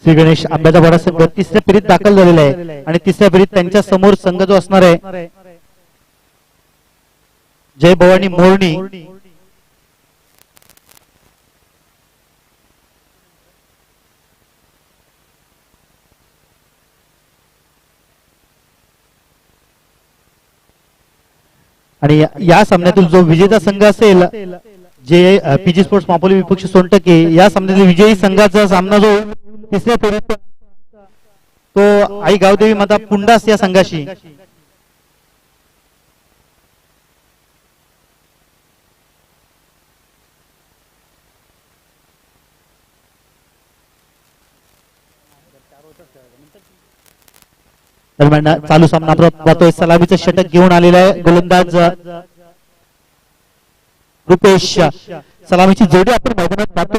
श्री गणेश आंब्याचा बडा संघ तिसऱ्या फेरीत दाखल झालेला आहे आणि तिसऱ्या फेरीत त्यांच्या समोर संघ जो असणार आहे जय भवानी मोरणी आणि या सामन्यातील जो विजेता संघ असेल जे पीजी स्पोर्ट्स मापोली विपक्ष सोनटके या सामन्यातील विजयी संघाचा सामना जो तिसऱ्या फेरीत तो आई गावदेवी माता पुंडास या संघाशी दरम्यान चालू सामना पाहतोय सलामीचं षटक घेऊन आलेला आहे गोलंदाज रुपेश सलामीची जोडी आपण मैदानात पाहतो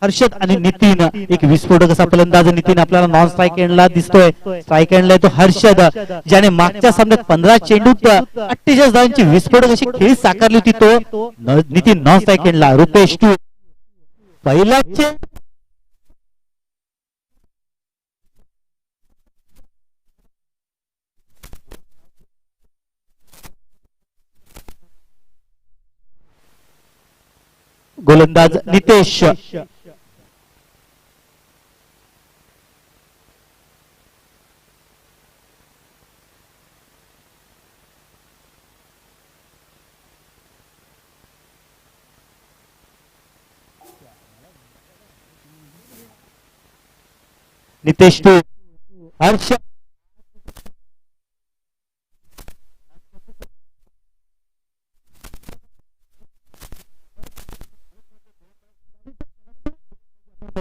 हर्षद आणि नितीन एक विस्फोटक असा फलंदाज नितीन आपल्याला नॉन स्ट्राईक एंडला दिसतोय स्ट्राईक एंडला तो हर्षद ज्याने मागच्या सामन्यात 15 चेंडूत 48 धावांची विस्फोटक अशी खेळी साकारली होती तो नितीन नॉन स्ट्राईक एंडला रुपेश टू पहिला गोलंदाज नितेश नितेश टू हर्ष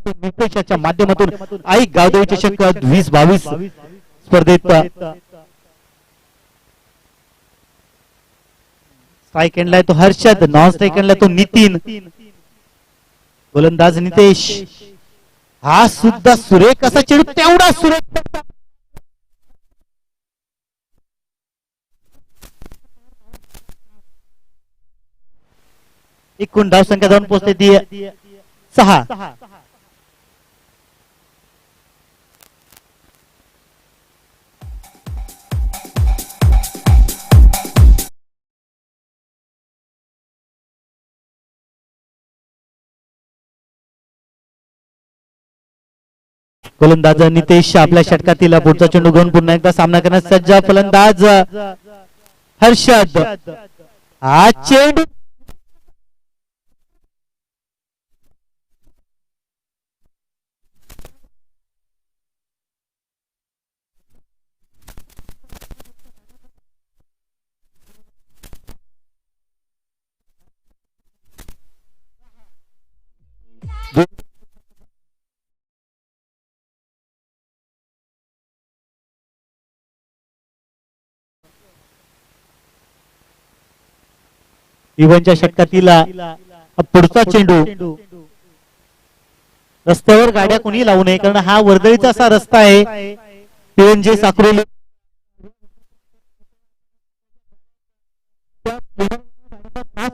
नितेशाच्या माध्यमातून आई गावदेवी चषक 2022 स्पर्धेत स्ट्राईक एंडला तो हर्षद नॉन स्ट्राईक एंडला तो नितीन गोलंदाज नितेश हा सुद्धा सुरेख असा चेंडू तेवढा सुरेख एकूण धाव संख्या जाऊन पोहोचते ती 6 गोलंदाज नितेश आपल्या षटकातील पुढचा चेंडू घेऊन पुन्हा एकदा सामना करण्यास सज्ज फलंदाज हर्षद हा चेंडू इव्हनच्या षटकातील पुढचा चेंडू रस्त्यावर गाड्या कोणी लावू नये कारण हा वर्दळीचा असा रस्ता आहे पीएनजे साक्रोली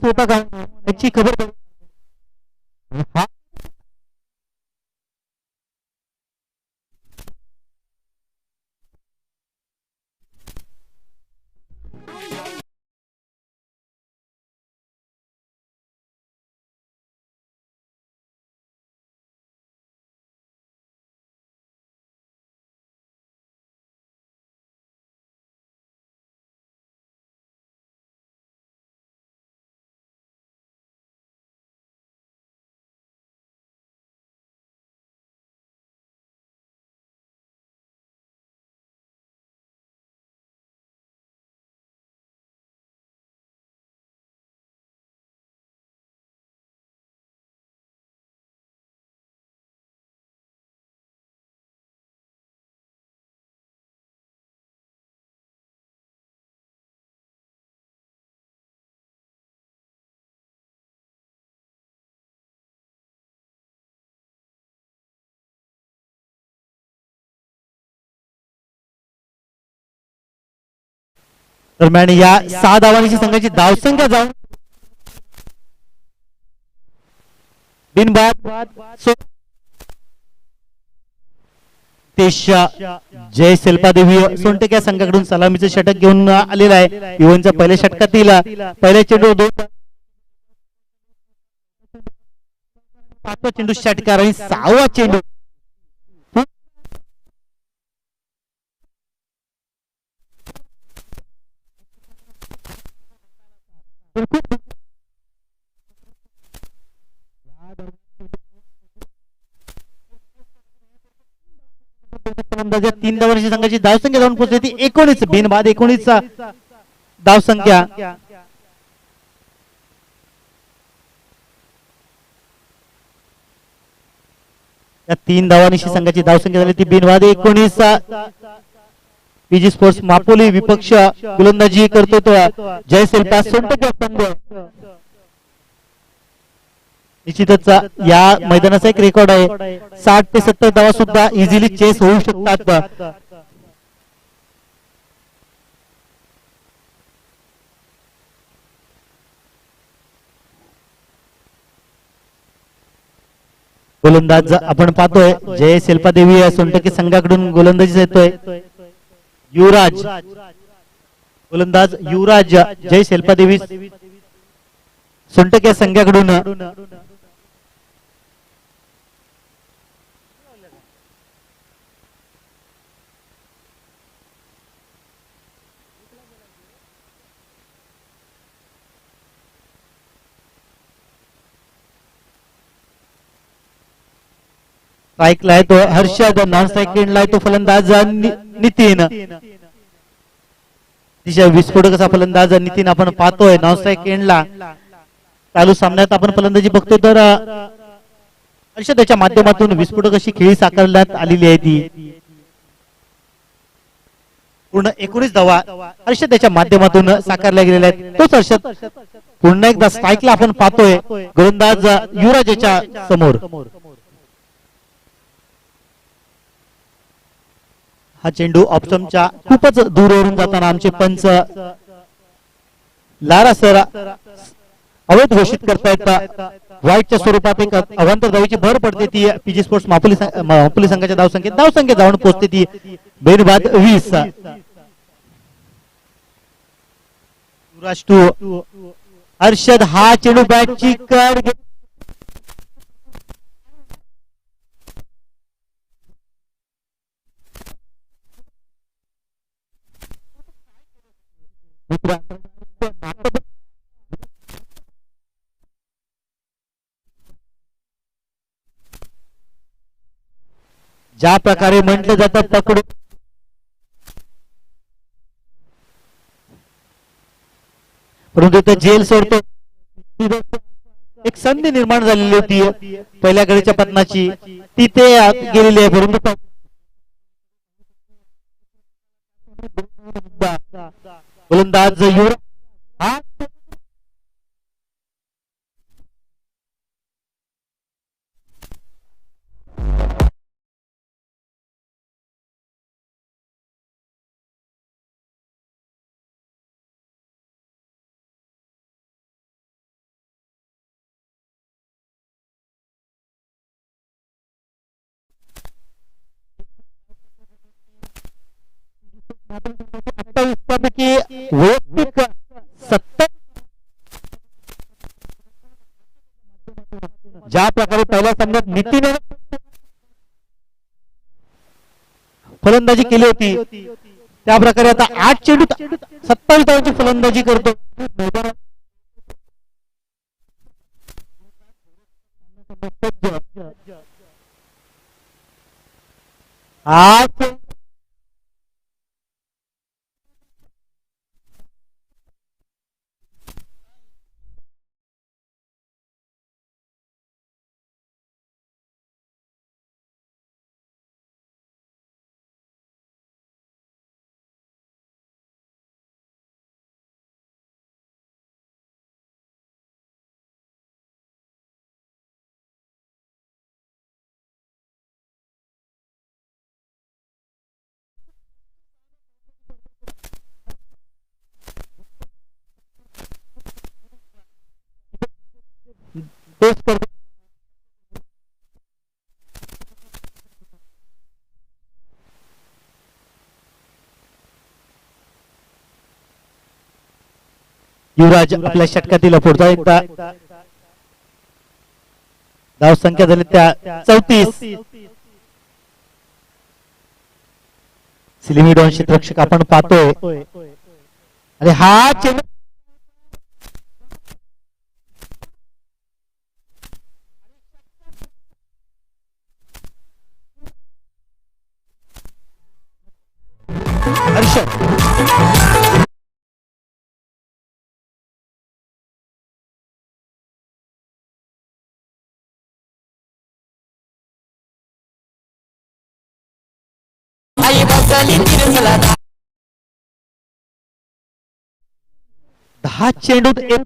होता का याची खबर दरम्यान या 6 धावांची संघाची धावसंख्या जाऊन बिनबाद नितेश जय सेल्पादेवी सोनटक या संघाकडून सलामीचं षटक घेऊन आलेला आहे. युवनच्या पहिल्या षटकातील पहिल्या चेंडू 5वा चेंडू षटकार आणि 6वा चेंडू तीन धावांची संघाची धावसंख्या जाऊन पोहोचली ती 19 बिनबाद 19 धावसंख्या. या 3 धावांची संघाची धावसंख्या झाली ती बिनबाद 19. पीजी स्पोर्ट्स मापोली विपक्ष गोलंदाजी करतो तो जय सेल्पा सोनटक संघ. निश्चितच या मैदानाचा एक रेकॉर्ड आहे 60 ते 70 धावा सुद्धा इझिली चेस होऊ शकतात. गोलंदाज आपण पाहतोय जय सेल्पादेवी सोनटके संघाकडून गोलंदाजी येतोय. युवराज गोलंदाज युवराज जय सेल्पादेवी सोनटके संघाकडून स्ट्राईकला आहे तो हर्षद, नॉन स्ट्राईक एंडला आहे तो फलंदाज नितीन. तिच्या विस्फोटक असा फलंदाज नितीन आपण पाहतोय नॉन स्ट्राईक एंडला. चालू सामन्यात आपण फलंदाजी बघतोय तर हर्षदच्या माध्यमातून विस्फोटक अशी खेळी साकारण्यात आलेली आहे. ती पूर्ण 19 धावा हर्षदच्या माध्यमातून साकारल्या गेलेल्या आहेत. तोच हर्षद पुन्हा एकदा स्ट्राईकला आपण पाहतोय गोलंदाज युवराजच्या समोर. हा चेंडू ऑप्शनच्या खूपच दूरवरून जाताना आमचे पंच लारा सर अवैध घोषित करतायत. व्हाईटच्या स्वरूपात एक अवांतर धावेची भर पडते ती पीजी स्पोर्ट्स मापोली संघाच्या धावसंख्येत जाऊन पोहोचते ती बेनबाद 20. युवराज टू हर्षद हा चेंडू बॅटची कड ज्या प्रकारे म्हटलं जातं पकडू परंतु ते जेल सोडतो. एक संधी निर्माण झालेली होती पहिल्या गडीच्या पतनाची ती ते गेलेली आहे. परंतु गोलंदाज युवराज पैकी वैयक्तिक 70 ज्या प्रकारे पहिल्या सामन्यात नितीन फलंदाजी केली होती त्या प्रकारे आता 8 चेंडू 27 धावांची फलंदाजी करतो. आज युवराज आपल्या षटकातील पुढचा एकदा धाव संख्या झाली त्या 34. सिलिमिडॉन क्षेत्ररक्षक आपण पाहतोय आणि हा चेंडू दहा चेंडूत एक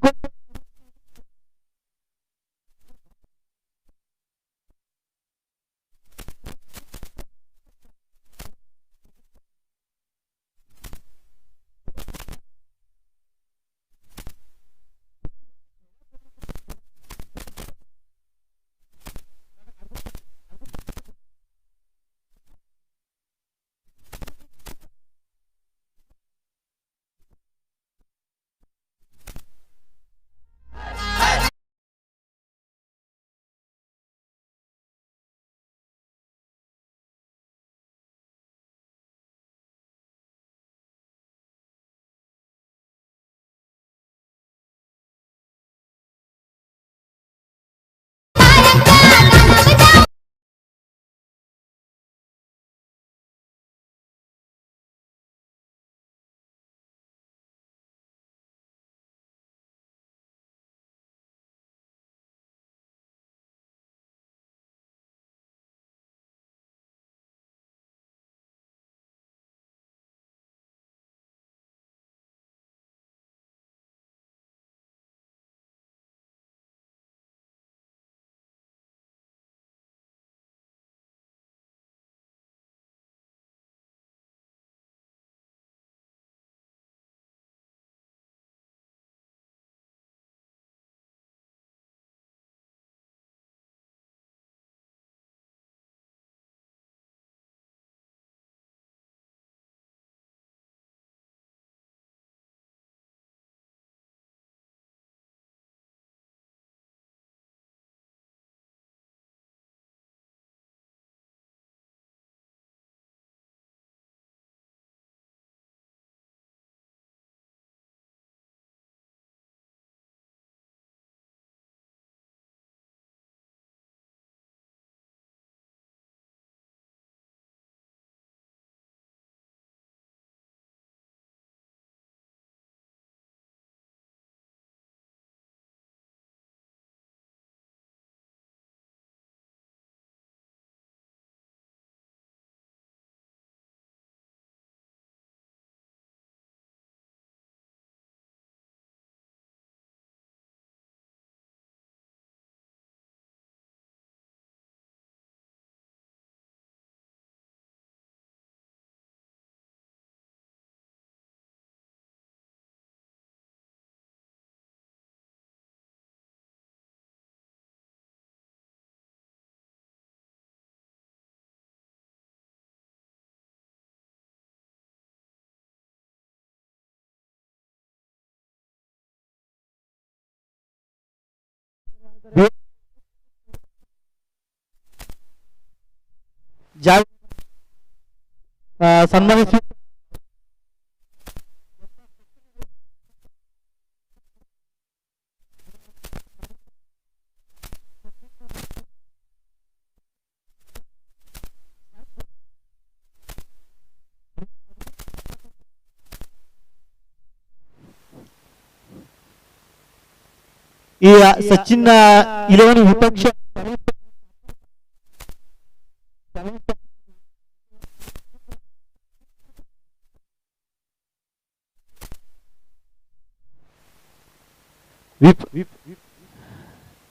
ज्या सन्मानित सचिन 11 विपक्ष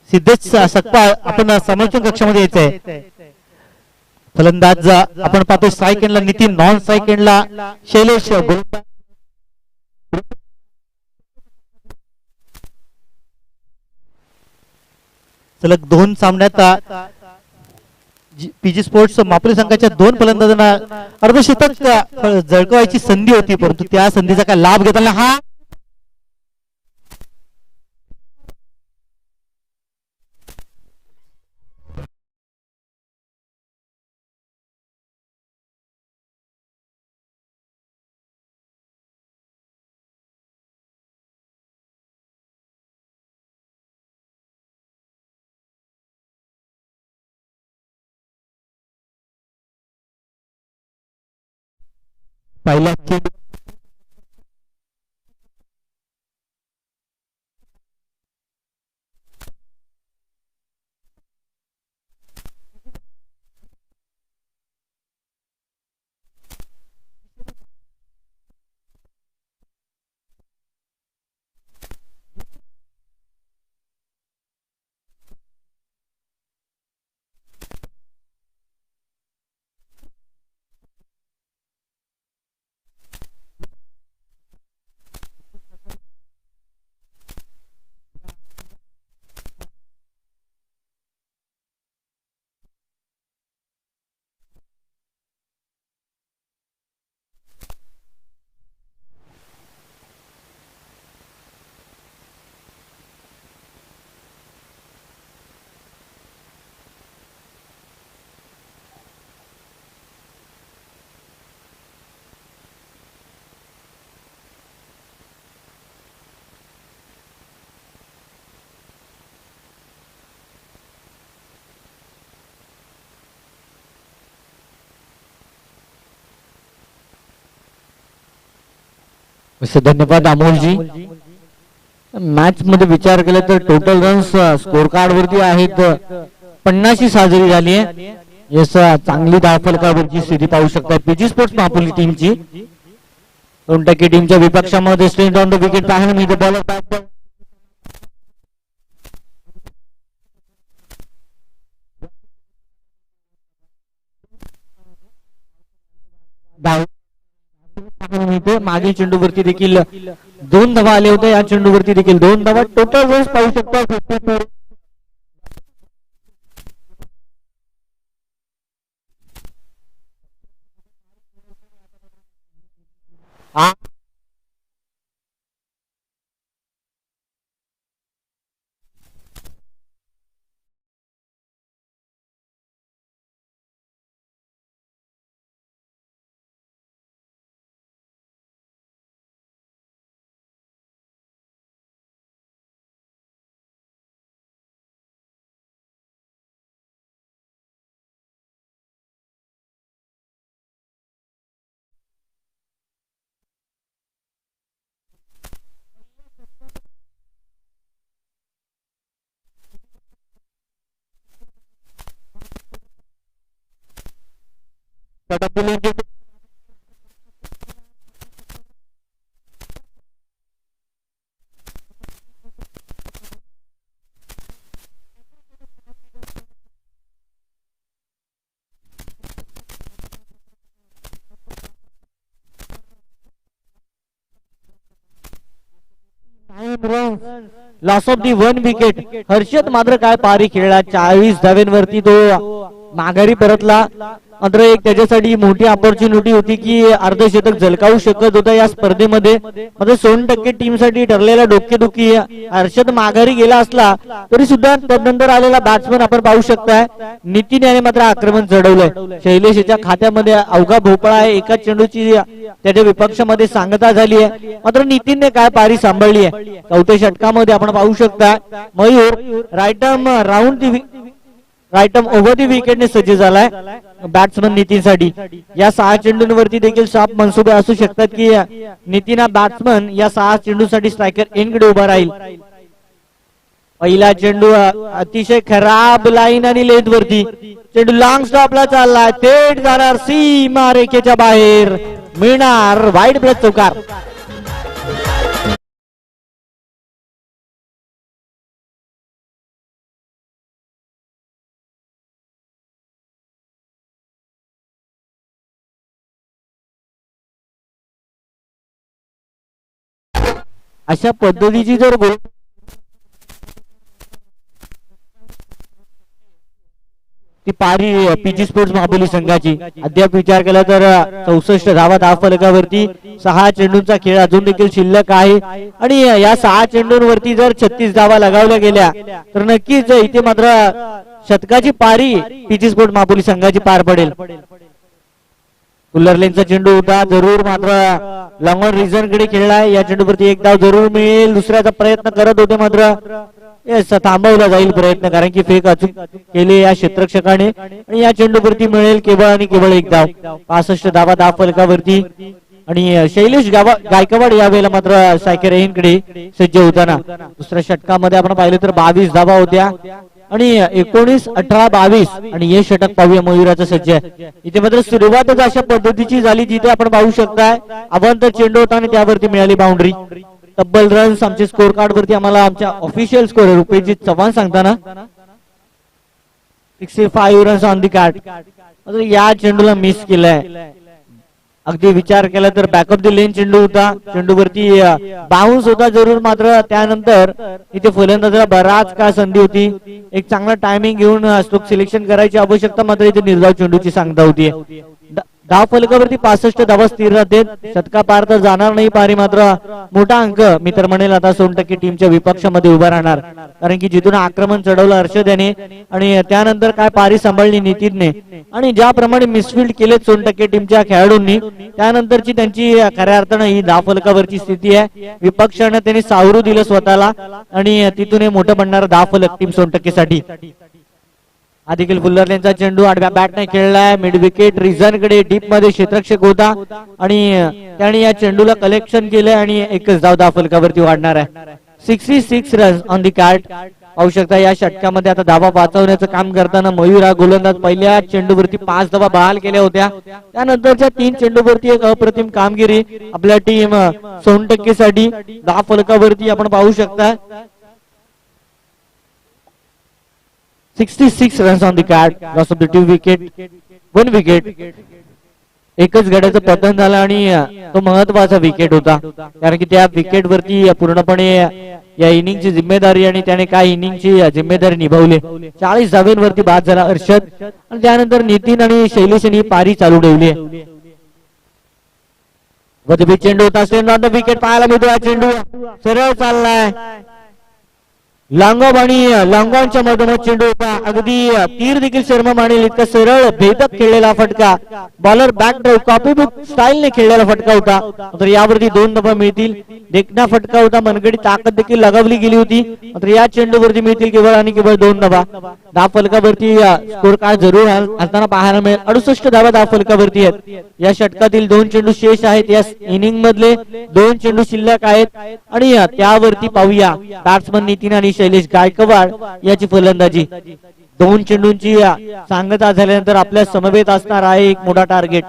सिद्धेश सकपाळ आपण समालोचन कक्षामध्ये यायचंय. फलंदाज आपण पाहतो स्ट्राईक एंडला नितीन, नॉन स्ट्राईक एंडला शैलेश. सलग 2 सामन्यात पीजी स्पोर्ट्स मापुली संघाच्या 2 फलंदाजांना अर्धशतक झळकवायची संधी होती, परंतु त्या संधीचा काय लाभ घेताना हा पहिल्या धन्यवाद अमोलजी. मॅच मध्ये विचार केला तर टोटल रन्स स्कोर कार्ड वरती आहेत 50 साजरी झाली आहे. यस चांगली धावफलकावरची स्थिती पाहू शकता पीजी स्पोर्ट्स महापुली टीमची. 2% टीमच्या विपक्षामध्ये स्ट्रेट ऑन द विकेट पाहायला मिळते. बॉलर बॅक मागील चेंडूवरती देखील 2 धावा आले होते. या चेंडूवरती देखील 2 धावा. टोटल रन्स पाहू शकता 54. Loss of the 1 wicket. Harshad मात्र काय पारी खेळला. 40 धाव्यांवरती तो माघारी परतला. मात्र एक त्याच्यासाठी मोठी ऑपॉर्च्युनिटी होती की अर्धशतक झलकावू शकत होता या स्पर्धेमध्ये. मात्र 100% टीम साठी ठरलेला डोकेदुखी. हर्षद माघारी गेला असला तरी सुद्धा त्यानंतर आलेला बॅट्समन आपण पाहू शकताय नितीन याने मात्र आक्रमण चढवलंय. शैलेशच्या खात्यामध्ये अवघा भोपळा आहे. एका चेंडूची त्याच्या विपक्षामध्ये सांगता झाली आहे. मात्र नितीनने काय पारी सांभाळली आहे. 4थ्या षटकामध्ये आपण पाहू शकता Mayur right arm over the विकेटने सज्ज झालाय बॅट्समन नितीन साठी. या 6 चेंडूंवरती देखील साफ मनसुबे असू शकतात की नितीन हा बॅट्समन या 6 चेंडूसाठी स्ट्रायकर एंडकडे उभा राहील. पहिला चेंडू अतिशय खराब लाईन आणि लेंथ वरती. चेंडू लॉंग स्टॉपला चाललाय. थेट जाणार सीमा रेखेच्या बाहेर. मिळणार वाईड ब्लड चौकार. अशा पद्धतीची जर ती पारी पीजी स्पोर्ट्स महाबली संघाची अद्याप विचार केला तर 64 धावा धावफलकावरती. 6 चेंडूंचा खेळ अजून देखील शिल्लक आहे आणि या 6 चेंडूंवरती जर 36 धावा लगावल्या गेल्या तर नक्कीच इथे मात्र शतकाची पारी पीजी स्पोर्ट्स महाबली संघाची पार पडेल. कुल्लरलेनचा चेंडू होता जरूर मात्र लॉंग ऑन रिझन कडे खेळलाय. या चेंडूवरती एक धाव जरूर मिळेल. दुसऱ्याचा प्रयत्न करत होते मात्र थांबवला जाईल प्रयत्न कारण की फेक अचूक केले या क्षेत्ररक्षकाने आणि या चेंडूवरती मिळेल केवळ आणि केवळ एक धाव. 65 धावा धावफलकावरती आणि शैलेश गायकवाड यावेळेला मात्र सायकेरेनकडे सज्ज होताना दुसऱ्या षटकामध्ये आपण पाहिलं तर 22 धावा होत्या आणि 19, 18, 22 आणि हे षटक पाहूया मयुराचं सज्ज आहे. इथे मात्र सुरुवातच अशा पद्धतीची झाली जिथे आपण पाहू शकताय अवंत चेंडू होता आणि त्यावरती मिळाली बाउंड्री. तब्बल रन्स आमचे स्कोर कार्ड वरती आम्हाला आमच्या ऑफिशियल स्कोर रुपेशजीत चव्हाण सांगताना 65 रन्स ऑन दी कार्ड. या चेंडूला मिस केलाय. अगदी विचार केला तर बॅकअप दी लेन चेंडू होता, चेंडूवरती बाउन्स होता जरूर, मात्र त्यानंतर इथे फलंदाजाला बराच काळ संधी होती. एक चांगला टायमिंग घेऊन स्ट्रोक सिलेक्शन करायची आवश्यकता, मात्र इथे निर्धाव चेंडूची सांगता होती. धाव फलकावरती 65 धावा स्थिर राहते. शतका पार तर जाणार नाही पारी, मात्र मोठा अंक मी तर म्हणेल आता 60% टीमच्या विपक्षामध्ये उभा राहणार, कारण की जिथून आक्रमण चढवलं हर्षद याने आणि त्यानंतर काय पारी सांभाळली नितीनने आणि ज्याप्रमाणे मिसफिल्ड केले 60% टीमच्या खेळाडूंनी, त्यानंतरची त्यांची खऱ्या अर्थानं ही धाव फलकावरची स्थिती आहे. विपक्षानं त्यांनी सावरू दिलं स्वतःला आणि तिथून हे मोठं बनणार धाव फलक टीम 60% साठी. हा देखील फुल्लरलेनचा चेंडू आडव्या बॅटने खेळलाय. मिड विकेट रिझनकडे डीप मध्ये क्षेत्ररक्षक होता आणि त्याने या चेंडूला कलेक्शन केलंय आणि एकच धाव धाव फलकावरती वाढणार आहे. 66 रन्स ऑन दी कार्ड. पाहू शकता या षटकामध्ये आता धावा वाचवण्याचं काम करताना मयूर हा गोलंदाज पहिल्या चेंडूवरती 5 धावा बहाल केल्या होत्या. त्यानंतरच्या 3 चेंडूवरती एक अप्रतिम कामगिरी आपल्या टीम 60% साठी. धाव फलकावरती आपण पाहू शकता 66 runs on the card. Loss of the 2 wicket, 1 wicket. एकच गड्याचं पतन झालं आणि तो महत्वाचा विकेट होता, कारण की त्या विकेट वरती पूर्णपणे या इनिंगची जिम्मेदारी आणि त्याने काय इनिंगची जिम्मेदारी निभावली. 40 धावेंवरती बाद झाला हर्षद आणि त्यानंतर नितीन आणि शैलेश यांनी पारी चालू ठेवली. वधबी चेंडू होता, विकेट पाहायला मिळतो. हा चेंडू सरळ चाललाय लांगॉब आणि लांगॉनच्या मधोमध चेंडू होता. अगदी तीर देखील शर्मा मानेल इतका सरळ भेदक खेळलेला फटका, bowler back drive copy book स्टाईलने खेळलेला फटका होता. तर यावरती 2 धावा मिळतील. देखना फटका होता, मनगडी ताकद देखील लगावली गेली होती, मात्र या चेंडूवरती मिळतील केवळ आणि केवळ 2 धावा. धाव फलकावरती स्कोर कार्ड जरूर असताना पाहायला मिळेल. 68 धावा धाव फलकावरती आहेत. या षटकातील 2 चेंडू शेष आहेत. या इनिंग मधले 2 चेंडू शिल्लक आहेत आणि त्यावरती पाहूया बॅट्समन नितीन आणि शैलेश गायकवाड याची फलंदाजी. 2 चेंडूंची सांगता झाल्यानंतर आपल्या समवेत असणार आहे एक मोठा टार्गेट.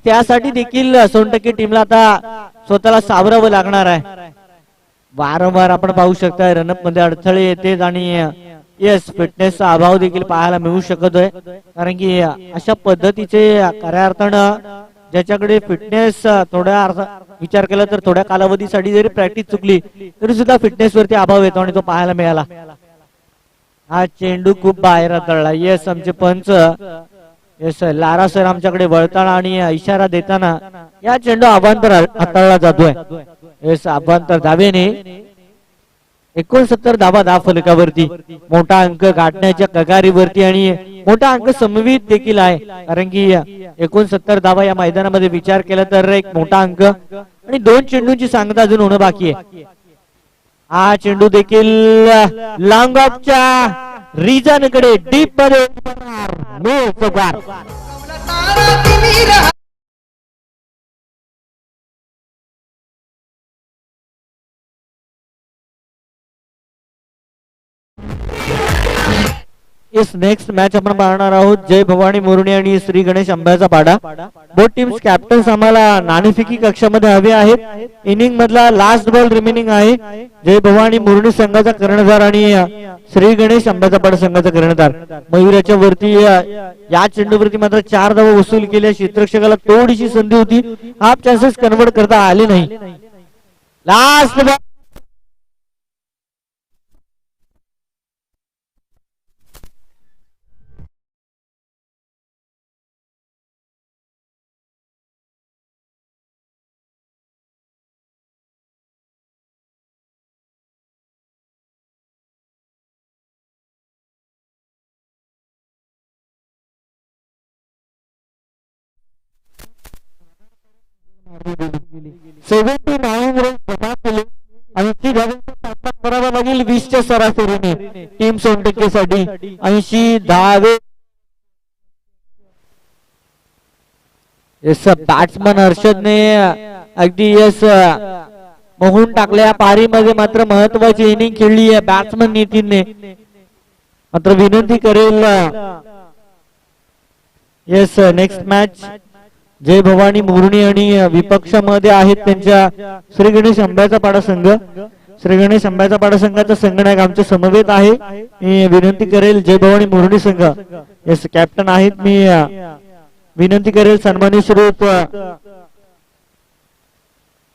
त्यासाठी देखील 60% टीमला आता स्वतःला सावरावं लागणार आहे. वारंवार आपण पाहू शकता रनअप मध्ये अडथळे येते आणि फिटनेसचा अभाव देखील पाहायला मिळू शकतोय, कारण की अशा पद्धतीचे खऱ्या अर्थानं ज्याच्याकडे फिटनेस थोड्या विचार केला तर थोड्या कालावधीसाठी जरी प्रॅक्टिस चुकली तरी सुद्धा फिटनेस वरती अभाव येतो आणि तो पाहायला मिळाला. हा चेंडू खूप बाहेर हाताळला. येस आमचे पंच येस लारा सर आमच्याकडे वळताना आणि इशारा देताना या चेंडू अभांतर हाताळला जातोय. येस अभांतर धावेने 69 धावा धाव फलकावरती. मोठा अंक गाठण्याच्या कगारीवरती आणि मोठा अंक समवित देखील आहे, कारण की 69 धावा या मैदानामध्ये विचार केला तर एक मोठा अंक आणि 2 चेंडूंची सांगता अजून होणं बाकी आहे. हा चेंडू देखील लॉंग ऑफच्या रिजन कडे डीप मध्ये इस नेक्स्ट मॅच आपण पाहणार आहोत जय भवानी मुरणी आणि श्री गणेश अंब्याचा पाडा. बोथ टीम्स कॅप्टन्स आम्हाला नाणेफेकी कक्षामध्ये हवे आहेत. इनिंग मधला लास्ट बॉल रिमेनिंग आहे. जय भवानी मुरणी संघाचा कर्णधार आणि श्री गणेश अंब्याचा पाडा संघाचा कर्णधार. मयुराच्या वरती या चेंडूवरती मात्र 4 धावा वसूल केल्या. क्षेत्ररक्षकाला थोडीशी संधी होती, हाफ चान्सेस कन्वर्ट करता आले नाही. लास्ट बॉल करावा लागेल 20च्या सरासरीने टीम 60% साठी. 80 धावे. बॅट्समन हर्षदने अगदी यस मोहून टाकल्या पारीमध्ये मात्र महत्वाची इनिंग खेळली आहे बॅट्समन नितीनने मात्र विनंती करेल येस नेक्स्ट मॅच जय भवानी मुरणी आणि विपक्षामध्ये आहेत त्यांच्या श्री गणेश अंब्याचा पाडा संघ श्री गणेश अंब्याचा पाडा संघाचा संघनायक आमच्या समवेत आहे मी विनंती करेल जय भवानी मुरणी संघ येस कॅप्टन आहेत मी विनंती करेल सन्मानित स्वरूप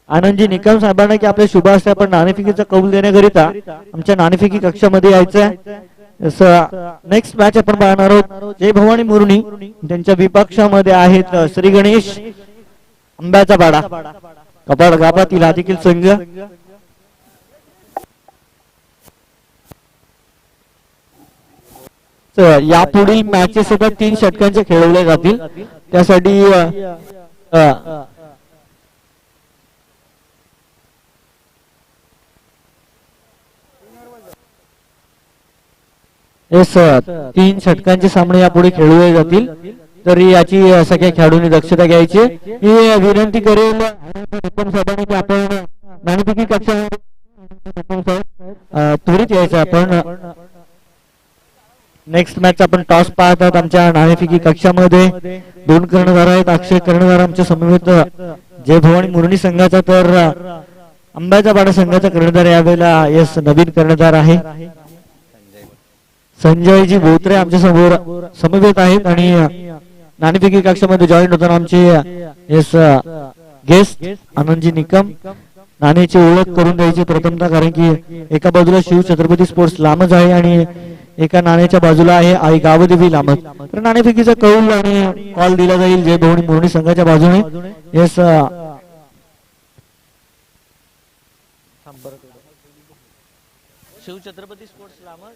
आनंदजी निकम साहेबांना की आपल्या शुभ हस्ते आपण नाणेफेकीचा कौल देण्याकरिता आमच्या नाणेफेकी कक्षामध्ये यायचं आहे नेक्स्ट मॅच आपण पाहणार आहोत जय भवानी मुरणी त्यांच्या विपक्षामध्ये आहेत श्री गणेश अंब्याचा पाडा कपाड गाभातील हा देखील संघ यापुढील मॅचेस सुद्धा 3 षटकांचे खेळवले जातील त्यासाठी येस 3 षटकांचे सामने यापुढे खेळवले जातील तरी याची सगळ्या खेळाडूंनी दक्षता घ्यायची ही विनंती करेल साहेबांनी की आपण नाणेफेकी कक्षामध्ये त्वरित यायचं आपण नेक्स्ट मॅच आपण टॉस पाहतात आमच्या नाणेफेकी कक्षामध्ये 2 कर्णधार आहेत अक्षय कर्णधार आमच्या समवेत जय भवानी मुरणी संघाचा तर अंब्याचा पाडा संघाचा कर्णधार यावेळेला यस नवीन कर्णधार आहे संजयजी बोत्रे आमच्या समोर समवेत आहेत आणि नाणेफेकी कक्षामध्ये जॉईन होताना आमचे यस गेस्ट आनंदजी निकम नाणेची ओळख करून द्यायची प्रथमतः कारण की एका बाजूला शिव छत्रपती स्पोर्ट्स लांबच आहे आणि एका नाण्याच्या बाजूला आहे आई गावदेवी लांबच तर नाणेफेकीचा कौल आणि कॉल दिला जाईल जय भवानी मुरणी संघाच्या बाजूने यस शिव छत्रपती स्पोर्ट्स लांबच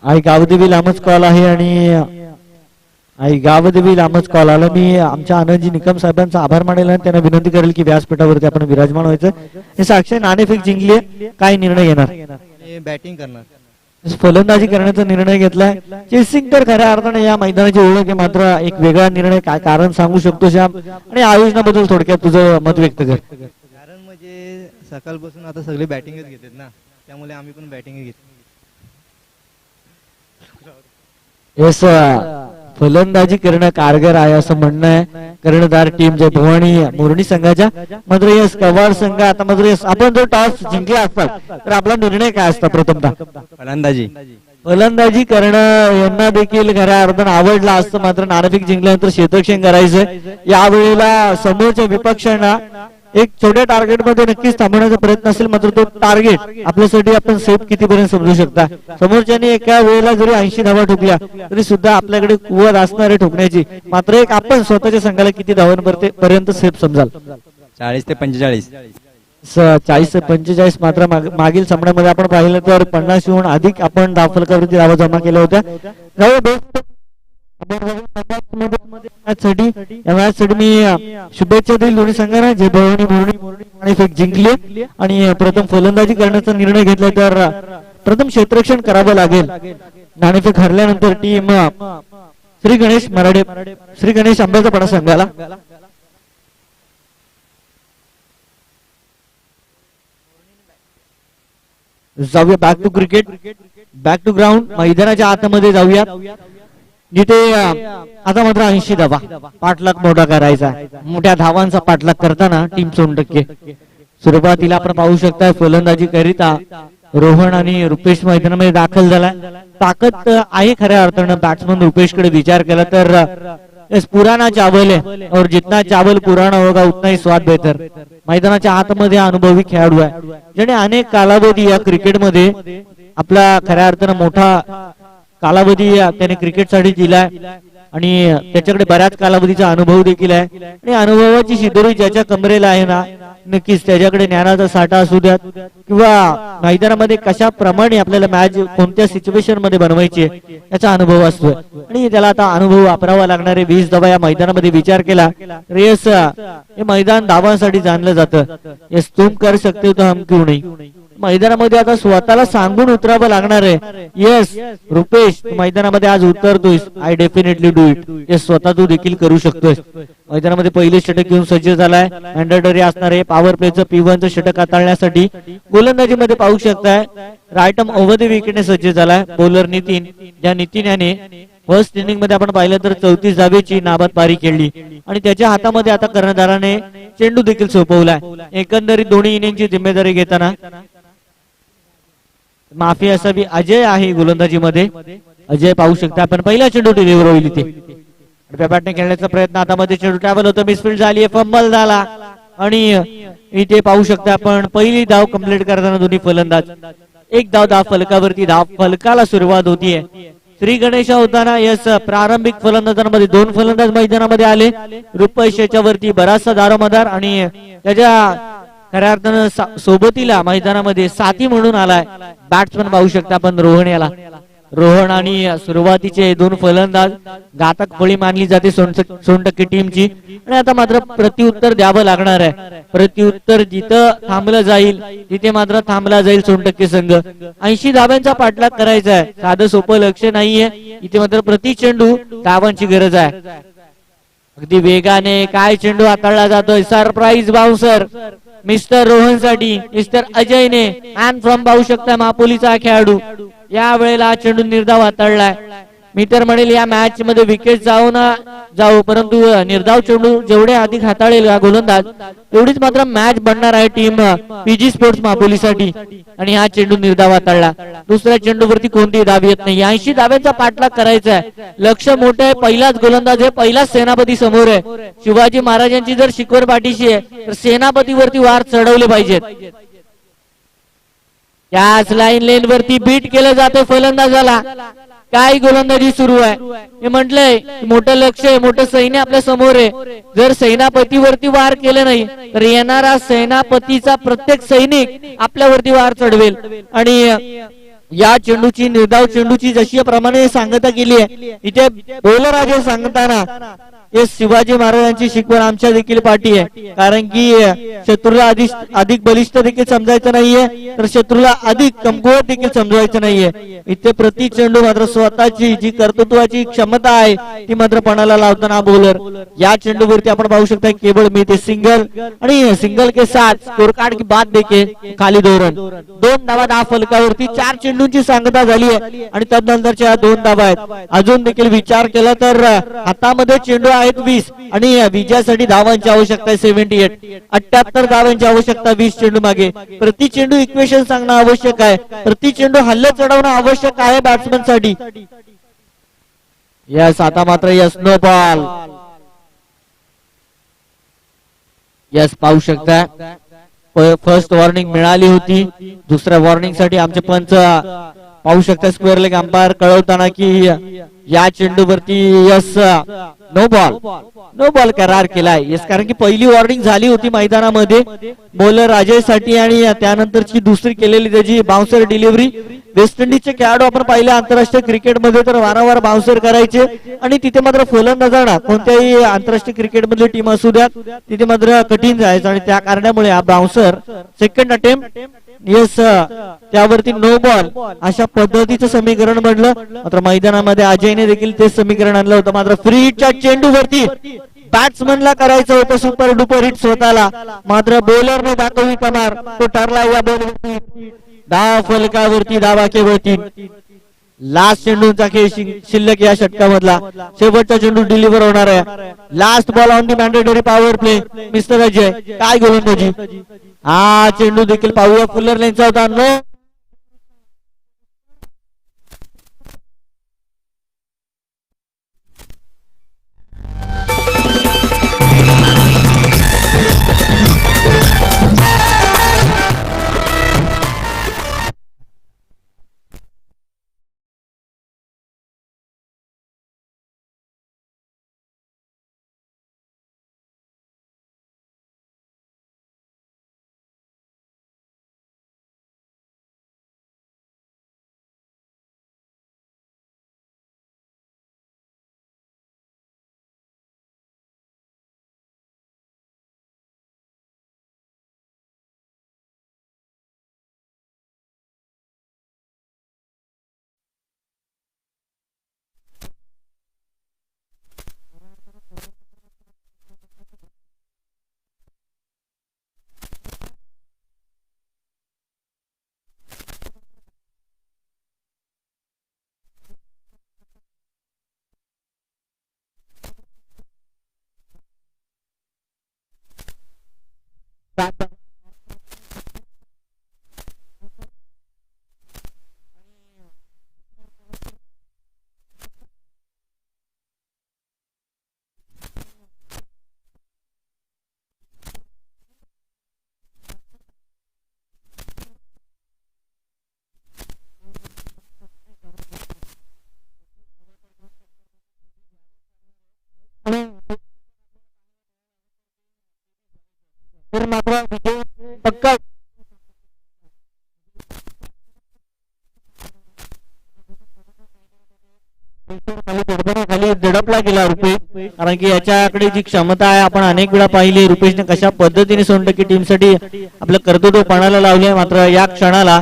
आई गावदेवी लांबच कॉल आहे आणि आई गावदेवी लांबच कॉल आला मी आमच्या आनंदजी निकम साहेबांचा आभार मानेल आणि त्यांना विनंती करेल की व्यासपीठावरती आपण विराजमान व्हायचं हे साक्षी नाणेफेक जिंकली काय निर्णय घेणार बॅटिंग करणार फलंदाजी करण्याचा निर्णय घेतलाय चेसिंग तर खऱ्या अर्थाने या मैदानाची ओळख आहे मात्र एक वेगळा निर्णय काय कारण सांगू शकतो श्याम आणि आयोजनाबद्दल थोडक्यात तुझं मत व्यक्त कर कारण म्हणजे सकाळपासून आता सगळे बॅटिंगच घेतात ना त्यामुळे आम्ही पण बॅटिंग घेतो येस फलंदाजी करणं कारगर आहे असं म्हणणं आहे कर्णधार टीम जय भवानी मुरणी संघाच्या मात्र यस कवाड संघ आता मात्र यस आपण जर टॉस जिंकला असतात तर आपला निर्णय काय असता प्रथमतः फलंदाजी करणं यांना देखील खऱ्या अर्थानं आवडला असतं मात्र नाणेफेक जिंकल्यानंतर क्षेत्ररक्षण करायचंय यावेळेला समोरच्या विपक्षांना एक छोट्या टार्गेट मध्ये नक्कीच थांबवण्याचा प्रयत्न असेल मात्र तो टार्गेट आपल्यासाठी आपण सेफ कितीपर्यंत समजू शकता समोरच्याने एका वेळेला जरी 80 धावा ठोकल्या तरी सुद्धा आपल्याकडे कुवत असणार आहे ठोकण्याची मात्र एक आपण स्वतःच्या संघाला किती धावांपर्यंत सेफ समजाल 40 ते 45 40 ते 45 मात्र मागील सामन्यामध्ये आपण पाहिलं तर 50 हून अधिक आपण धावफलकावरती धावा जमा केल्या होत्या मी शुभेच्छा देईल दोन्ही संघांना जय भवानी मुरणी नाणेफेक जिंकली आणि प्रथम फलंदाजी करण्याचा निर्णय घेतला तर प्रथम क्षेत्ररक्षण करावं लागेल नाणेफेक हरल्यानंतर टीम श्री गणेश मराठे श्री गणेश अंब्याचा पाडा संघाला जाऊया back to cricket back to ground मैदानाच्या आतमध्ये जाऊया जिथे आता मात्र 80 धावा पाठलाग मोठा करायचा मोठ्या धावांचा पाठलाग करताना टीम 2% सुरुवातीला आपण पाहू शकता फलंदाजी करिता रोहन आणि रुपेश मैदानामध्ये दाखल झालाय ताकद आहे खऱ्या अर्थानं बॅट्समन रुपेश कडे विचार केला तर पुराना चावल है और जितना चावल पुराना होगा उतना ही स्वाद बेहतर मैदानाच्या आतमध्ये अनुभवी खेळाडू आहे ज्याने अनेक कालावधी या क्रिकेटमध्ये आपला खऱ्या अर्थानं मोठा कालावधी त्याने क्रिकेटसाठी दिलाय आणि त्याच्याकडे बऱ्याच कालावधीचा अनुभव देखील आहे आणि अनुभवाची शिदोरी ज्याच्या कमरेला आहे ना नक्कीच त्याच्याकडे ज्ञानाचा साठा असू द्या किंवा मैदानामध्ये कशा प्रमाणे आपल्याला मॅच कोणत्या सिच्युएशन मध्ये बनवायची याचा अनुभव असतो आणि त्याला आता अनुभव वापरावा लागणारे 20 धावा या मैदानामध्ये विचार केला रेस हे मैदान धावांसाठी जाणलं जातं यस तुम कर सकते हो तो हम क्यों नहीं मैदानामध्ये आता स्वतःला सांगून उतरावं लागणार आहे. येस रुपेश, तू मैदानामध्ये आज उतरतोयस. I definitely do it. Yes, स्वतः तू देखील करू शकतोय. मैदानामध्ये पहिले षटक घेऊन सज्ज झालाय. मॅन्डेटरी असणार आहे पॉवर प्लेचं P1चं षटक हाताळण्यासाठी. गोलंदाजीमध्ये पाहू शकताय रायटम ओव्हर द विकेटने सज्ज झालाय बॉलर नितीन. ज्या नितीन याने फर्स्ट इनिंग मध्ये आपण पाहिलं तर 34 धावेची नाबाद पारी खेळली आणि त्याच्या हातामध्ये आता कर्णधाराने चेंडू देखील सोपवलाय. एकंदरीत दोन्ही इनिंगची जिम्मेदारी घेताना माफी असावी. अजय आहे गोलंदाजीमध्ये. अजय पाहू शकता आपण पहिला चेंडू डिलिव्हर होईल इथे. बॅटने खेळण्याचा प्रयत्न हातामध्ये चेंडू ट्रॅव्हल होतो. मिसफील्ड झाली, फंबल झाला आणि इथे पाहू शकता आपण पहिली धाव कंप्लीट करताना दोन्ही फलंदाज एक धाव फलकावरती. धाव फलकाला सुरुवात होतीये. श्री गणेशा होताना यस प्रारंभिक फलंदाजांमध्ये 2 फलंदाज मैदानामध्ये आले. रुपेश याच्यावरती बराचसा दारोमदार आणि त्याच्या खऱ्या अर्थानं सोबतीला मैदानामध्ये साथी म्हणून आलाय बॅट्समन पाहू शकता आपण रोहन याला. रोहन आणि सुरुवातीचे 2 फलंदाज घातक फळी मानली जाते सोनटक्के टीमची आणि आता मात्र प्रत्युत्तर द्यावं लागणार आहे. प्रत्युत्तर जिथं थांबलं जाईल तिथे मात्र थांबला जाईल सोनटक्के संघ. 80 धाव्यांचा पाठलाग करायचा आहे. साधं सोपं लक्ष नाहीये. इथे मात्र प्रति चेंडू धावांची गरज आहे. अगदी वेगाने काय चेंडू हाताळला जातोय. सरप्राईज बाउन्सर मिस्टर रोहन साठी मिस्टर अजयने अँड फ्रॉम पाहू शकता मापोलीचा खेळाडू या वेळेला चेंडू निर्धाव हाताळलाय. मी तर म्हणेल या मॅच मध्ये विकेट जाऊ ना जाऊ परंतु निर्धाव चेंडू जेवढे अधिक हाताळेल हा गोलंदाज तेवढीच मात्र मॅच बनणार आहे टीम पीजी स्पोर्ट्स मापोलीसाठी. आणि हा चेंडू निर्धाव हाताळला. दुसऱ्या चेंडूवरती कोणतीही धाव येत नाही. 80 धाव्यांचा पाठलाग करायचा आहे. लक्ष मोठं आहे. पहिलाच गोलंदाज आहे. पहिलाच सेनापती समोर आहे. शिवाजी महाराजांची जर शिकवण पाठीशी आहे तर सेनापतीवरती वार चढवले पाहिजेत. त्याच लाईन लेन वरती बीट केलं जातं फलंदाजाला. काय गोलंदाजी सुरू आहे. मी म्हटलंय मोठं लक्ष आहे, मोठं सैन्य आपल्या समोर आहे. जर सेनापतीवरती वार केलं नाही तर येणारा सेनापतीचा प्रत्येक सैनिक आपल्यावरती वार चढवेल. आणि या चेंडूची निर्धाव चेंडूची जशी प्रमाणे सांगता केली आहे इथे बॉलर आहे सांगताना हे शिवाजी महाराजांची शिकवण आमच्या देखील पाठी आहे. कारण की शत्रूला अधिक बलिष्ठ देखील समजायचं नाहीये तर शत्रूला अधिक कमकुवत देखील समजायचं नाहीये. इथे प्रति चेंडू मात्र स्वतःची जी कर्तृत्वाची क्षमता आहे ती मात्र पणाला लावताना बॉलर. या चेंडूवरती आपण पाहू शकता केवळ मी ते सिंगल आणि सिंगल के साथ स्कोर कार्ड की बात देखे खाली धोरण 2 धावा दहा फलकावरती 4 चेंडूंची सांगता झाली आहे आणि त्यानंतरच्या 2 धावा आहेत. अजून देखील विचार केला तर हातामध्ये चेंडू आहेत 20 आणि विजयासाठी धावांची आवश्यकता आहे 78. 78 धावांची आवश्यकता 20 चेंडू मागे. प्रति चेंडू इक्वेशन सांगणं आवश्यक आहे. प्रति चेंडू हल्ले चढवणं आवश्यक आहे बॅट्समन साठी. यस आता मात्र यस नो बॉल. यस पाहू शकता फर्स्ट वॉर्निंग मिळाली होती. दुसऱ्या वॉर्निंग साठी आमचे पंच पाहू शकता स्क्वेअर लेग अंपायर कळवताना की या चेंडूवरती यस नो बॉल करार केलाय. यस कारण की पहिली वॉर्निंग झाली होती मैदानामध्ये बॉलर अजय साठी आणि त्यानंतरची दुसरी केलेली त्याची बाउन्सर डिलिव्हरी. वेस्ट इंडिजचे खेळाडू आपण पाहिले आंतरराष्ट्रीय क्रिकेटमध्ये तर वारंवार बाउन्सर करायचे आणि तिथे मात्र फलंदाजांना कोणत्याही आंतरराष्ट्रीय क्रिकेट मधली टीम असू द्या तिथे मात्र कठीण जायचं आणि त्या कारणामुळे हा बाउन्सर सेकंड अटेम्प्ट यस त्यावरती नो बॉल अशा पद्धतीचं समीकरण बनलं. मात्र मैदानामध्ये अजयने देखील तेच समीकरण आणलं होतं. मात्र फ्री हिटच्या चेंडूवरती बॅट्समनला करायचं होतं सुपर डुपर हिट स्वतःला मात्र बॉलरने दाखवली कमार. तो ठरला या बॉलवरती धाव फलकावरती धावा केवळ 3. लास्ट चेंडूचा खेळ शिल्लक या षटकामधला शेवटचा चेंडू डिलिव्हर होणार आहे. Last ball on the mandatory power play mister Ajay काय गोलंदाजी. हा चेंडू देखील पाहूया फुलर लेनचा होता. नो पक्का खाली दडपला गेला रुपेश, कारण की याच्याकडे जी क्षमता आहे आपण अनेक वेळा पाहिली रुपेशने कशा पद्धतीने सोनटक्की टीमसाठी आपलं कर्तृत्व पणाला लावले. मात्र या क्षणाला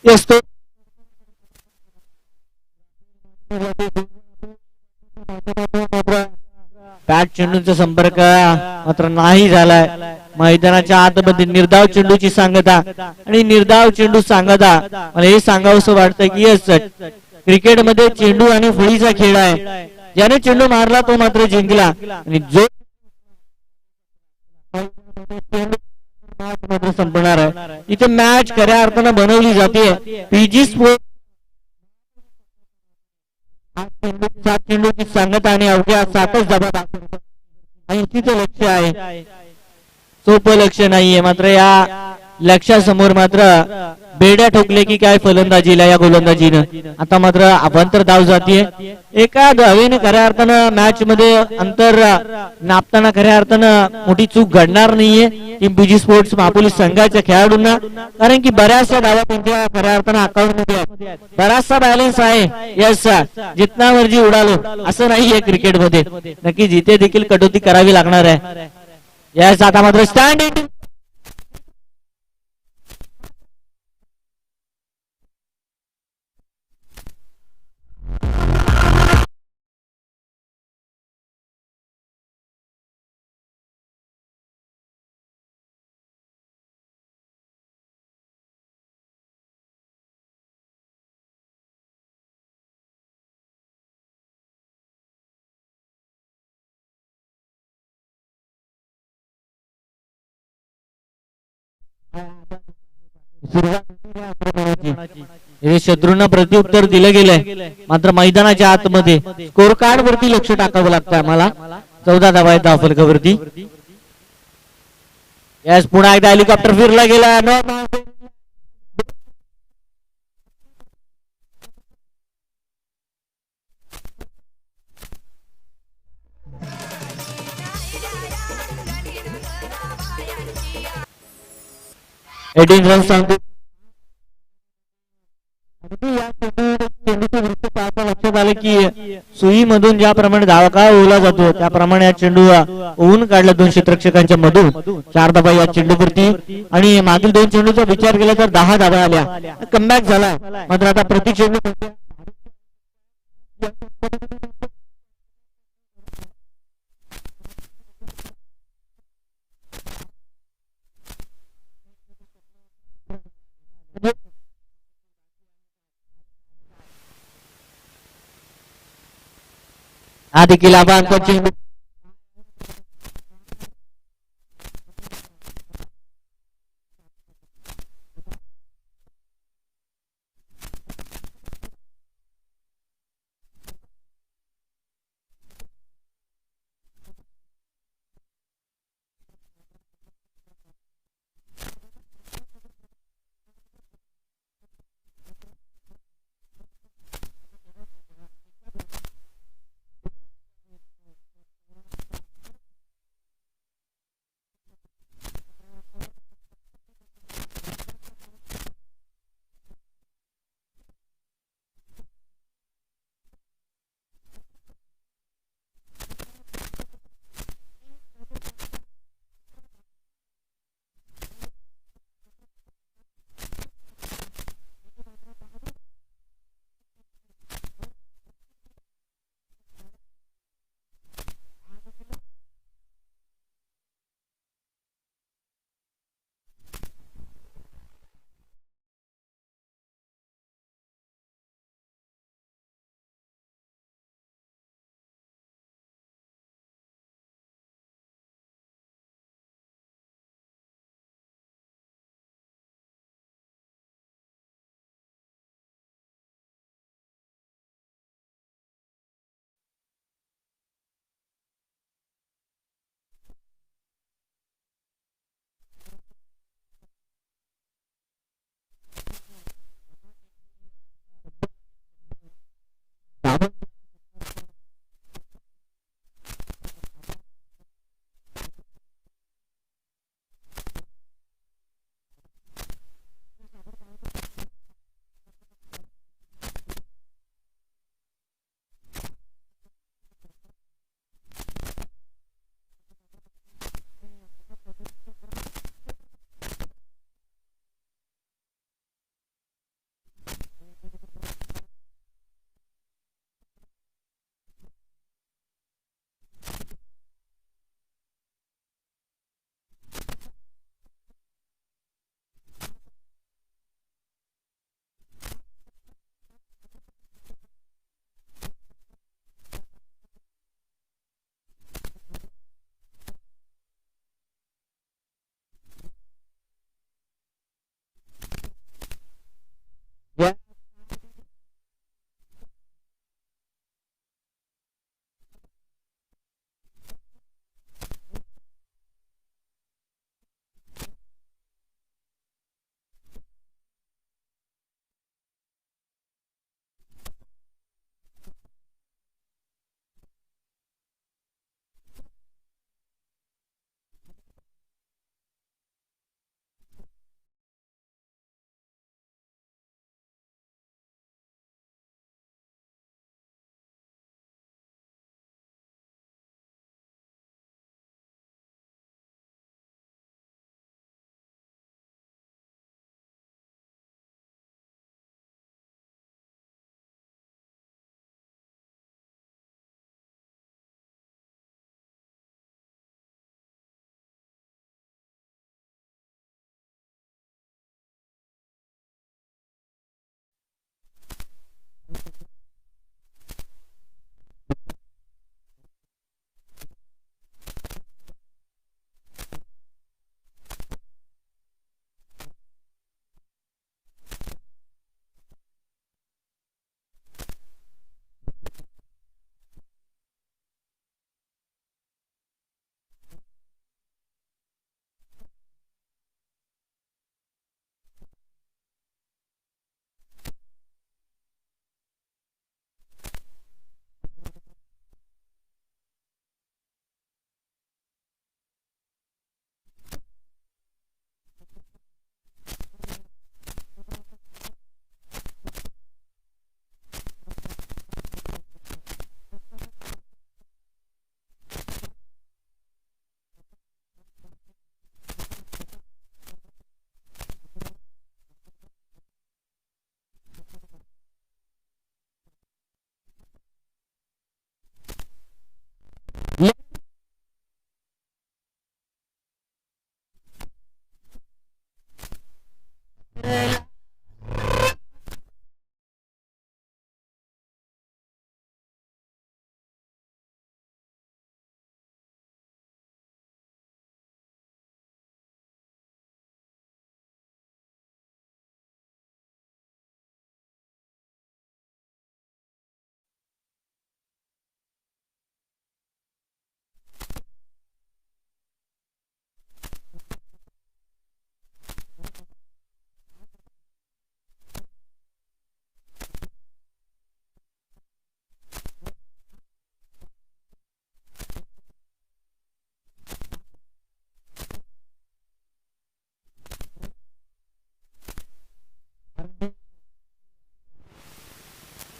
असतो बॅट चेंडूचा संपर्क मात्र नाही झालाय. मैदानाच्या आतमध्ये निर्धाव चेंडूची सांगता आणि निर्धाव चेंडू सांगता मला हे सांगावंसं वाटतं की यस क्रिकेटमध्ये चेंडू आणि फळीचा खेळ आहे. ज्याने चेंडू मारला तो मात्र जिंकला आणि जो मात्र संपणार आहे. इथे मॅच खऱ्या अर्थानं बनवली जाते. पीजी स्पोर्ट सात चेंडूची सांगता आणि अवघ्या 7च धावा आणि तिचं लक्ष आहे. सोपं लक्ष नाहीये. मात्र या लक्षासमोर मात्र बेड्या ठोकले की काय फलंदाजीला या गोलंदाजीनं. आता मात्र अभंतर धाव जातीये. एका धावेने खऱ्या अर्थानं मॅच मध्ये अंतर नापताना खऱ्या अर्थानं मोठी चूक घडणार नाहीये टीम पीजी स्पोर्ट्स महापोलीस संघाच्या खेळाडूंना, कारण की बऱ्याचशा धावा त्यांच्या खऱ्या अर्थानं अकाउंट मध्ये आहेत. बराचसा बॅलन्स आहे. यस जितना मर्जी उडालो असं नाहीये क्रिकेटमध्ये. नक्की जिथे देखील कटोती करावी लागणार आहे. यस आता मात्र स्टँडिंग शत्रूंना प्रत्युत्तर दिलं गेलंय. मात्र मैदानाच्या आतमध्ये स्कोर कार्ड वरती लक्ष टाकावं लागतं आम्हाला. 14 धावा आहेत धावफलकावरती. यास पुन्हा एकदा हेलिकॉप्टर फिरला गेला. एटीन रन सांगतो. लक्षात आलं की सुईमधून ज्याप्रमाणे धावा ओला जातो त्याप्रमाणे हा चेंडू ओवून काढला 2 क्षेत्ररक्षकांच्या मधून. 4 धावा या चेंडूवरती आणि मागील 2 चेंडूचा विचार केला तर 10 धावा आल्या. कमबॅक झाला. मात्र आता प्रति चेंडू हा देखील आबांचा चेंडू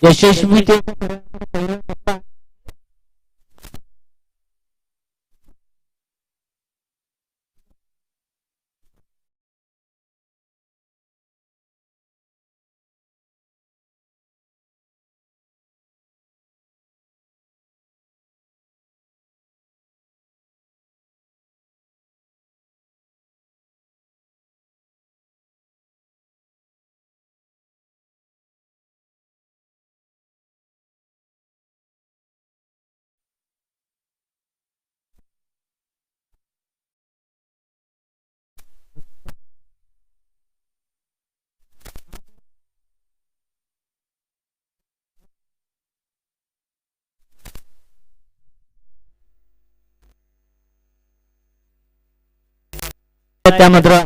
यशस्वी ते त्या मात्र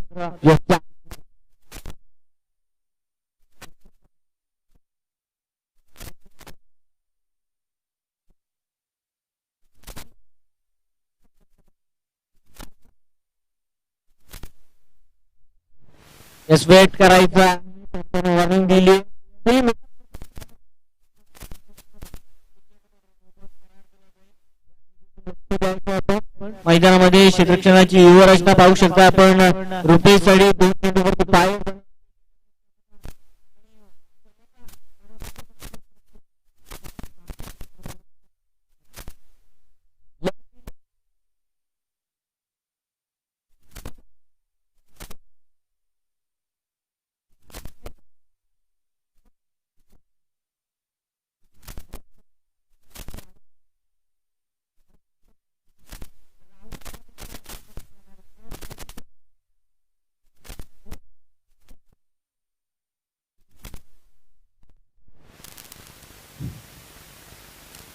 वेट करायचा वॉर्निंग दिली मैदानामध्ये क्षेत्ररक्षणाची युवरचना पाहू शकता आपण रुपेश साडी 2 चेंडूवरती पाय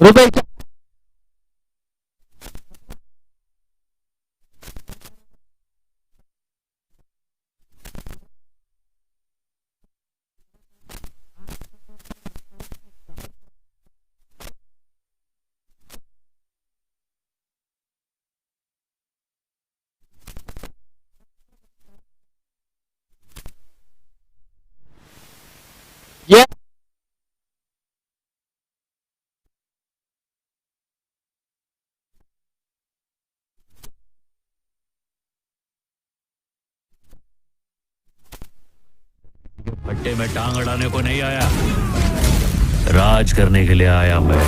रुपेश भट्टे में टांग अड़ाने को नहीं आया, राज करने के लिए आया मैं।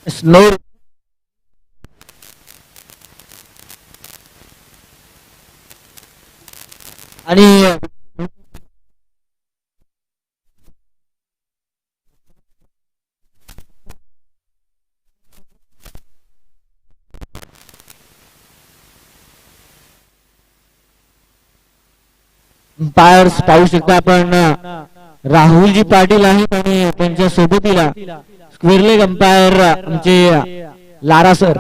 स्नो आणि अंपायर्स पाहू शकता आपण राहुलजी पाटील आहेत आणि त्यांच्या सोबतीला स्क्वेअर लेग अंपायर आमचे Lara sir.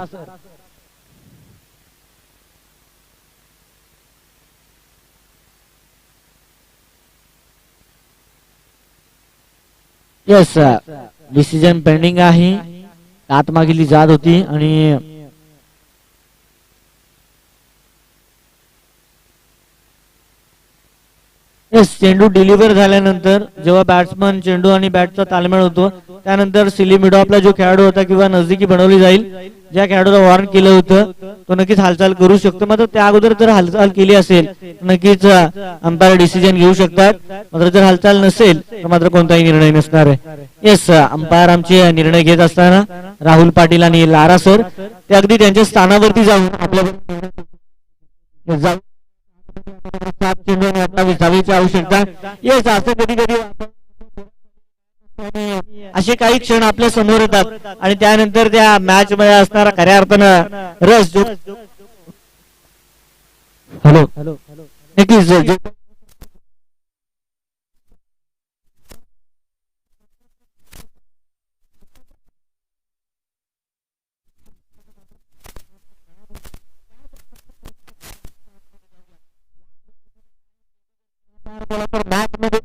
Yes decision pending आहे. आत मागितली जात होती आणि येस, चेंडू डिलिव्हर झाल्यानंतर जेव्हा बॅट्समन चेंडू आणि बॅटचा ताळमेळ होतो त्यानंतर सिली मिड ऑफला जो खेळाडू होता किंवा नजदीकी बनवली जाईल, ज्या खेळाडूला वॉर्न केलं होतं तो नक्कीच हालचाल करू शकतो. मात्र त्या अगोदर जर हालचाल केली असेल नक्कीच अंपायर डिसिजन घेऊ शकतात. मात्र जर हालचाल नसेल तर मात्र कोणताही निर्णय नसणार आहे. येस, अंपायर आमचे निर्णय घेत असताना राहुल पाटील आणि लारा सर ते अगदी त्यांच्या स्थानावरती जाऊन आपल्या विसावीची आवश्यकता. येस, असं कधी कधी असे काही क्षण आपल्या समोर येतात आणि त्यानंतर त्या मॅच मध्ये असणारा खऱ्या अर्थानं रस जो हॅलो नक्कीच मॅच मध्ये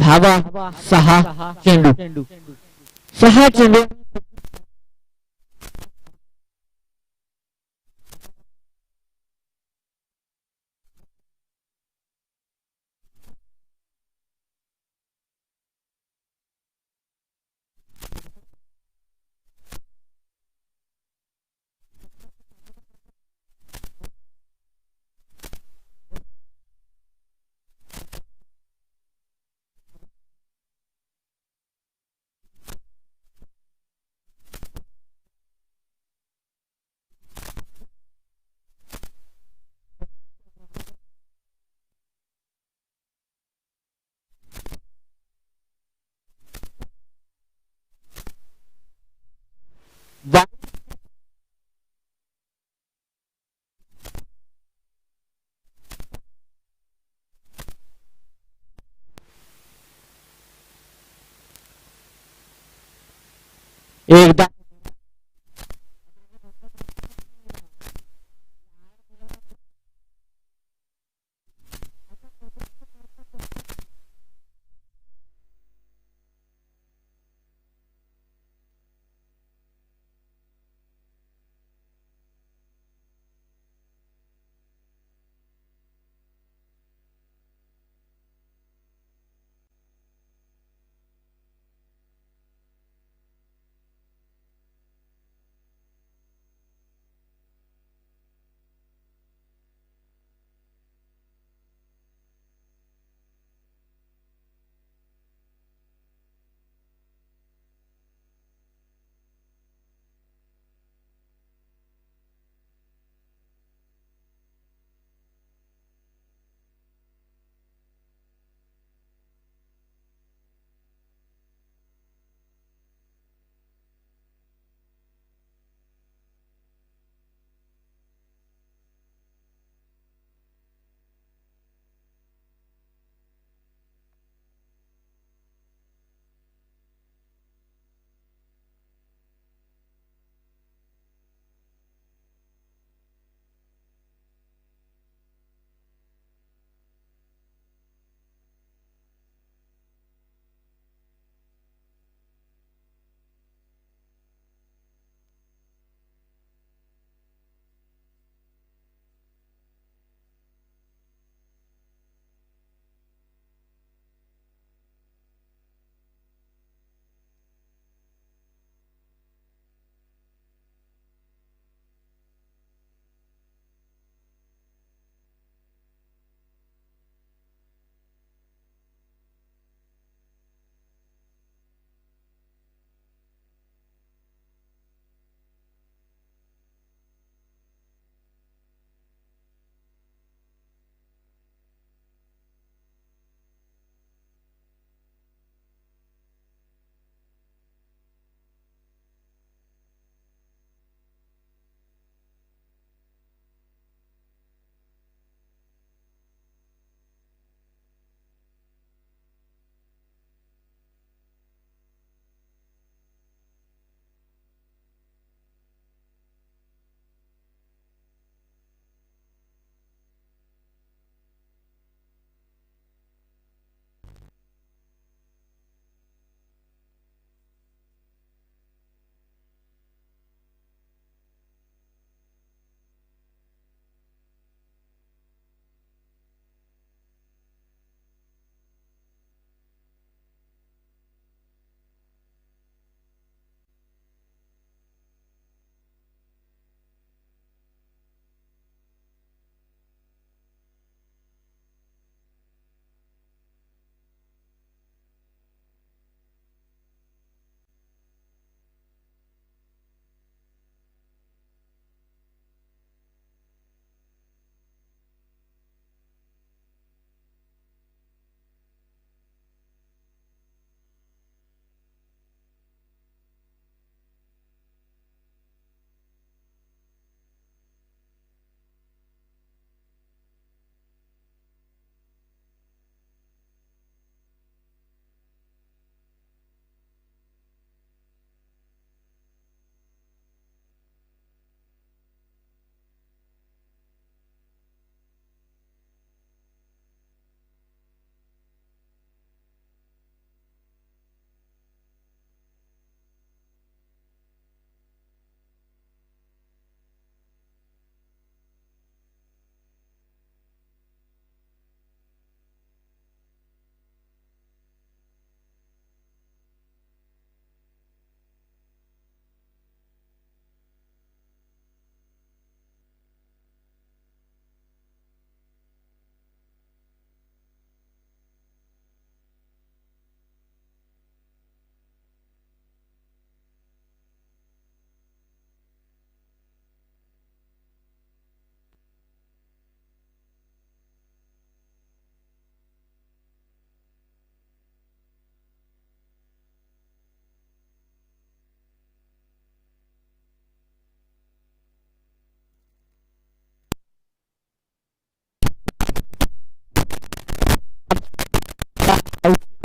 धावा 6 चेंडू 6 चेंडू एकदा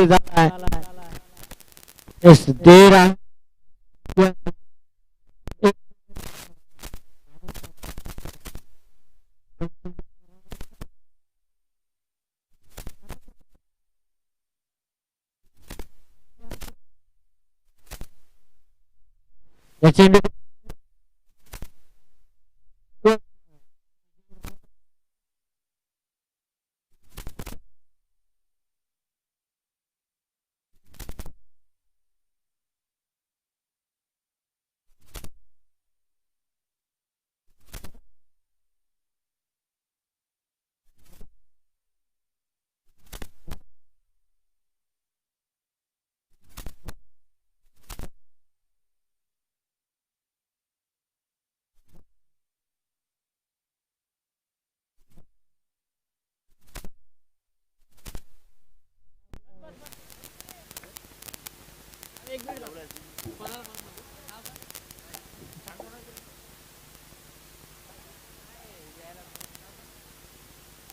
झालाय. Yes, there are या चेंडू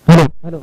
हॅलो